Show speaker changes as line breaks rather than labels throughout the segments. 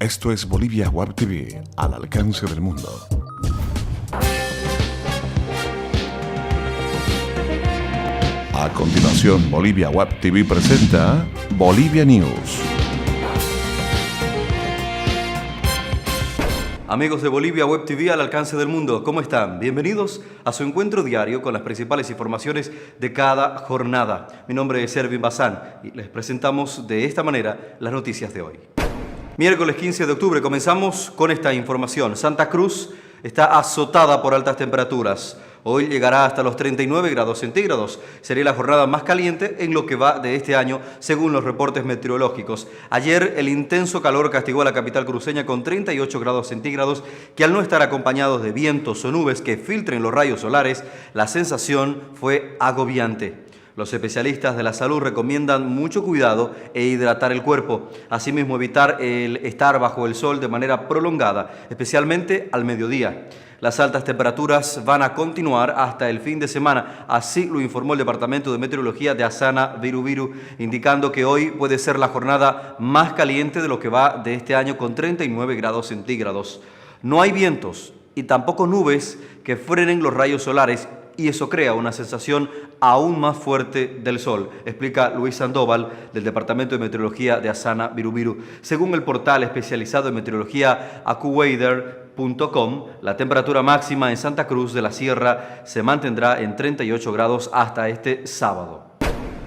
Esto es Bolivia Web TV, al alcance del mundo. A continuación, Bolivia Web TV presenta Bolivia News.
Amigos de Bolivia Web TV al alcance del mundo, ¿cómo están? Bienvenidos a su encuentro diario con las principales informaciones de cada jornada. Mi nombre es Ervin Bazán y les presentamos de esta manera las noticias de hoy. Miércoles 15 de octubre comenzamos con esta información. Santa Cruz está azotada por altas temperaturas. Hoy llegará hasta los 39 grados centígrados. Sería la jornada más caliente en lo que va de este año, según los reportes meteorológicos. Ayer, el intenso calor castigó a la capital cruceña con 38 grados centígrados, que al no estar acompañados de vientos o nubes que filtren los rayos solares, la sensación fue agobiante. Los especialistas de la salud recomiendan mucho cuidado e hidratar el cuerpo. Asimismo, evitar el estar bajo el sol de manera prolongada, especialmente al mediodía. Las altas temperaturas van a continuar hasta el fin de semana, así lo informó el Departamento de Meteorología de Asana Viru, indicando que hoy puede ser la jornada más caliente de lo que va de este año con 39 grados centígrados. No hay vientos y tampoco nubes que frenen los rayos solares y eso crea una sensación aún más fuerte del sol, explica Luis Sandoval del Departamento de Meteorología de Asana Viru. Según el portal especializado en meteorología AccuWeather.com, la temperatura máxima en Santa Cruz de la Sierra se mantendrá en 38 grados hasta este sábado.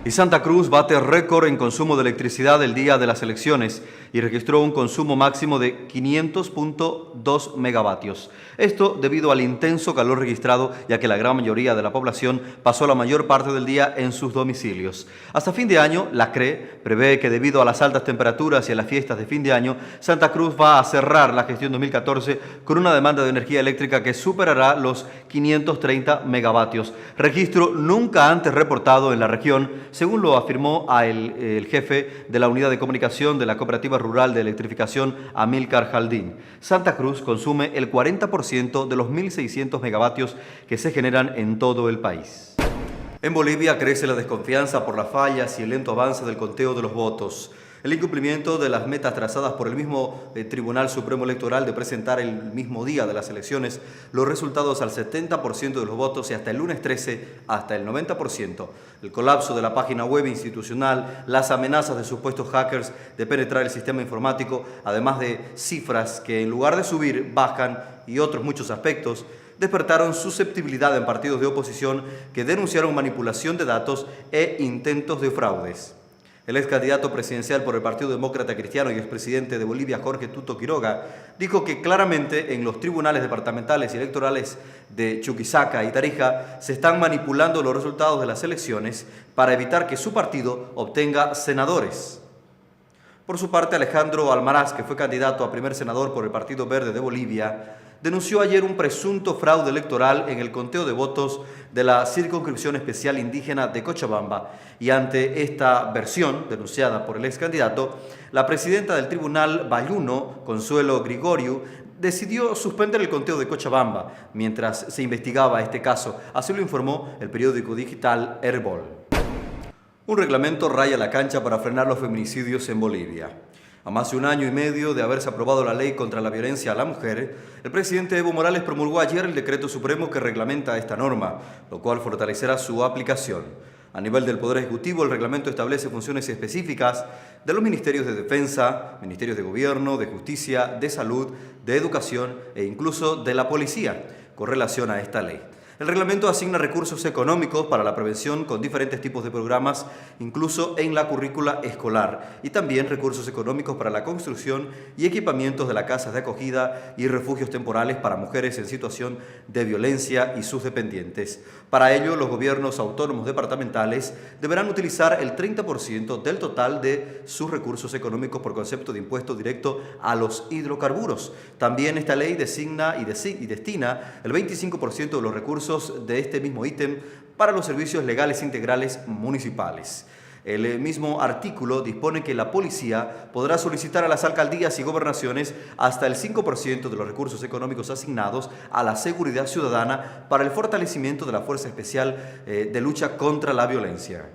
Y Santa Cruz bate récord en consumo de electricidad el día de las elecciones y registró un consumo máximo de 500.2 megavatios. Esto debido al intenso calor registrado, ya que la gran mayoría de la población pasó la mayor parte del día en sus domicilios. Hasta fin de año, la CRE prevé que debido a las altas temperaturas y a las fiestas de fin de año, Santa Cruz va a cerrar la gestión 2014 con una demanda de energía eléctrica que superará los 530 megavatios, registro nunca antes reportado en la región, según lo afirmó el jefe de la unidad de comunicación de la Cooperativa Rural de Electrificación, Amílcar Jaldín. Santa Cruz consume el 40% de los 1.600 megavatios que se generan en todo el país. En Bolivia crece la desconfianza por las fallas y el lento avance del conteo de los votos. El incumplimiento de las metas trazadas por el mismo Tribunal Supremo Electoral de presentar el mismo día de las elecciones los resultados al 70% de los votos y hasta el lunes 13 hasta el 90%. El colapso de la página web institucional, las amenazas de supuestos hackers de penetrar el sistema informático, además de cifras que en lugar de subir bajan y otros muchos aspectos, despertaron susceptibilidad en partidos de oposición que denunciaron manipulación de datos e intentos de fraudes. El ex candidato presidencial por el Partido Demócrata Cristiano y expresidente de Bolivia, Jorge Tuto Quiroga, dijo que claramente en los tribunales departamentales y electorales de Chuquisaca y Tarija se están manipulando los resultados de las elecciones para evitar que su partido obtenga senadores. Por su parte, Alejandro Almaraz, que fue candidato a primer senador por el Partido Verde de Bolivia, denunció ayer un presunto fraude electoral en el conteo de votos de la circunscripción especial indígena de Cochabamba y ante esta versión denunciada por el ex candidato, la presidenta del tribunal Bayuno, Consuelo Grigoriu, decidió suspender el conteo de Cochabamba mientras se investigaba este caso, así lo informó el periódico digital Herbol. Un reglamento raya la cancha para frenar los feminicidios en Bolivia. A más de un año y medio de haberse aprobado la ley contra la violencia a la mujer, el presidente Evo Morales promulgó ayer el decreto supremo que reglamenta esta norma, lo cual fortalecerá su aplicación. A nivel del Poder Ejecutivo, el reglamento establece funciones específicas de los ministerios de Defensa, ministerios de Gobierno, de Justicia, de Salud, de Educación e incluso de la Policía con relación a esta ley. El reglamento asigna recursos económicos para la prevención con diferentes tipos de programas, incluso en la currícula escolar, y también recursos económicos para la construcción y equipamientos de las casas de acogida y refugios temporales para mujeres en situación de violencia y sus dependientes. Para ello, los gobiernos autónomos departamentales deberán utilizar el 30% del total de sus recursos económicos por concepto de impuesto directo a los hidrocarburos. También esta ley designa y destina el 25% de los recursos de este mismo ítem para los servicios legales integrales municipales. El mismo artículo dispone que la policía podrá solicitar a las alcaldías y gobernaciones hasta el 5% de los recursos económicos asignados a la seguridad ciudadana para el fortalecimiento de la Fuerza Especial de Lucha contra la Violencia.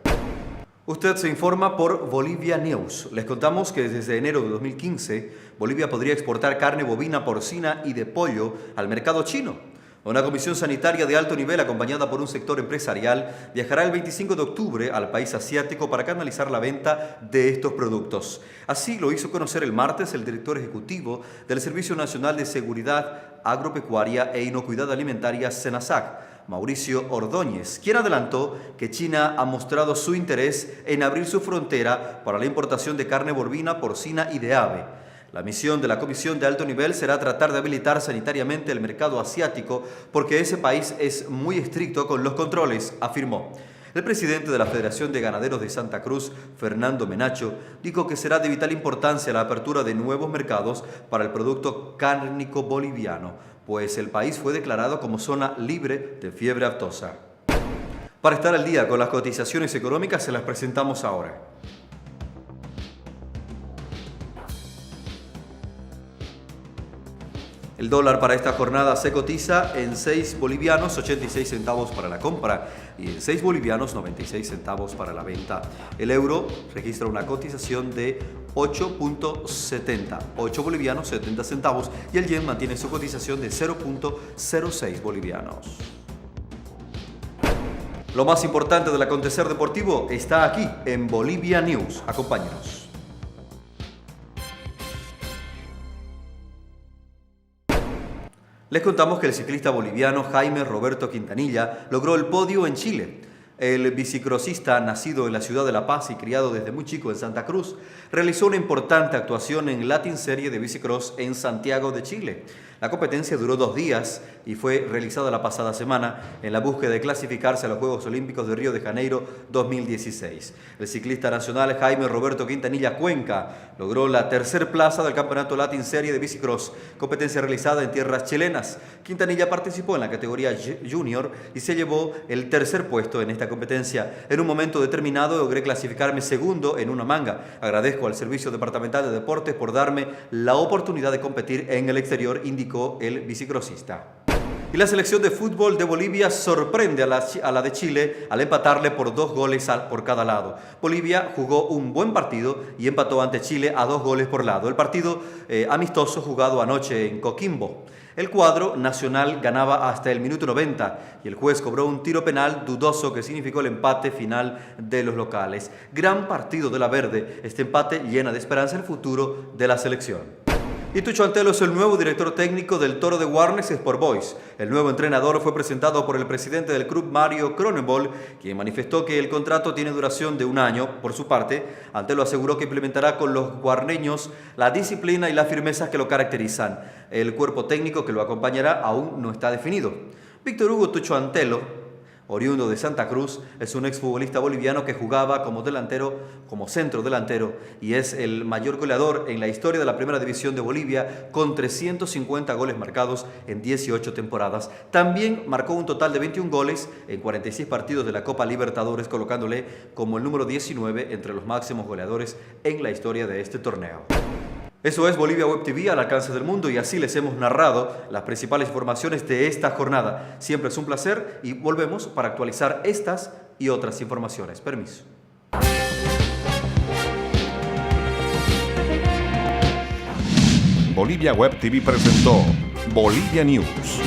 Usted se informa por Bolivia News. Les contamos que desde enero de 2015, Bolivia podría exportar carne bovina, porcina y de pollo al mercado chino. Una comisión sanitaria de alto nivel, acompañada por un sector empresarial, viajará el 25 de octubre al país asiático para canalizar la venta de estos productos. Así lo hizo conocer el martes el director ejecutivo del Servicio Nacional de Seguridad Agropecuaria e Inocuidad Alimentaria, SENASAC, Mauricio Ordóñez, quien adelantó que China ha mostrado su interés en abrir su frontera para la importación de carne bovina, porcina y de ave. La misión de la comisión de alto nivel será tratar de habilitar sanitariamente el mercado asiático porque ese país es muy estricto con los controles, afirmó. El presidente de la Federación de Ganaderos de Santa Cruz, Fernando Menacho, dijo que será de vital importancia la apertura de nuevos mercados para el producto cárnico boliviano, pues el país fue declarado como zona libre de fiebre aftosa. Para estar al día con las cotizaciones económicas se las presentamos ahora. El dólar para esta jornada se cotiza en 6 bolivianos 86 centavos para la compra y en 6 bolivianos 96 centavos para la venta. El euro registra una cotización de 8.70, 8 bolivianos 70 centavos y el yen mantiene su cotización de 0.06 bolivianos. Lo más importante del acontecer deportivo está aquí en Bolivia News. Acompáñenos. Les contamos que el ciclista boliviano Jaime Roberto Quintanilla logró el podio en Chile. El bicicrosista, nacido en la ciudad de La Paz y criado desde muy chico en Santa Cruz, realizó una importante actuación en Latin Serie de Bicicross en Santiago de Chile. La competencia duró 2 días y fue realizada la pasada semana en la búsqueda de clasificarse a los Juegos Olímpicos de Río de Janeiro 2016. El ciclista nacional Jaime Roberto Quintanilla Cuenca logró la tercera plaza del Campeonato Latin Serie de Bicicross, competencia realizada en tierras chilenas. Quintanilla participó en la categoría Junior y se llevó el tercer puesto en esta competencia. En un momento determinado logré clasificarme segundo en una manga. Agradezco al Servicio Departamental de Deportes por darme la oportunidad de competir en el exterior, indicó el bicicrosista. Y la selección de fútbol de Bolivia sorprende a la de Chile al empatarle por 2 goles por cada lado. Bolivia jugó un buen partido y empató ante Chile a 2 goles por lado. El partido amistoso jugado anoche en Coquimbo. El cuadro nacional ganaba hasta el minuto 90 y el juez cobró un tiro penal dudoso que significó el empate final de los locales. Gran partido de la Verde. Este empate llena de esperanza el futuro de la selección. Y Tucho Antelo es el nuevo director técnico del Toro de Warnes Sport Boys. El nuevo entrenador fue presentado por el presidente del club, Mario Cronenbol, quien manifestó que el contrato tiene duración de 1 año. Por su parte, Antelo aseguró que implementará con los guarneños la disciplina y las firmezas que lo caracterizan. El cuerpo técnico que lo acompañará aún no está definido. Víctor Hugo Tucho Antelo, oriundo de Santa Cruz, es un exfutbolista boliviano que jugaba como centro delantero y es el mayor goleador en la historia de la Primera División de Bolivia con 350 goles marcados en 18 temporadas. También marcó un total de 21 goles en 46 partidos de la Copa Libertadores, colocándole como el número 19 entre los máximos goleadores en la historia de este torneo. Eso es Bolivia Web TV al alcance del mundo y así les hemos narrado las principales informaciones de esta jornada. Siempre es un placer y volvemos para actualizar estas y otras informaciones. Permiso.
Bolivia Web TV presentó Bolivia News.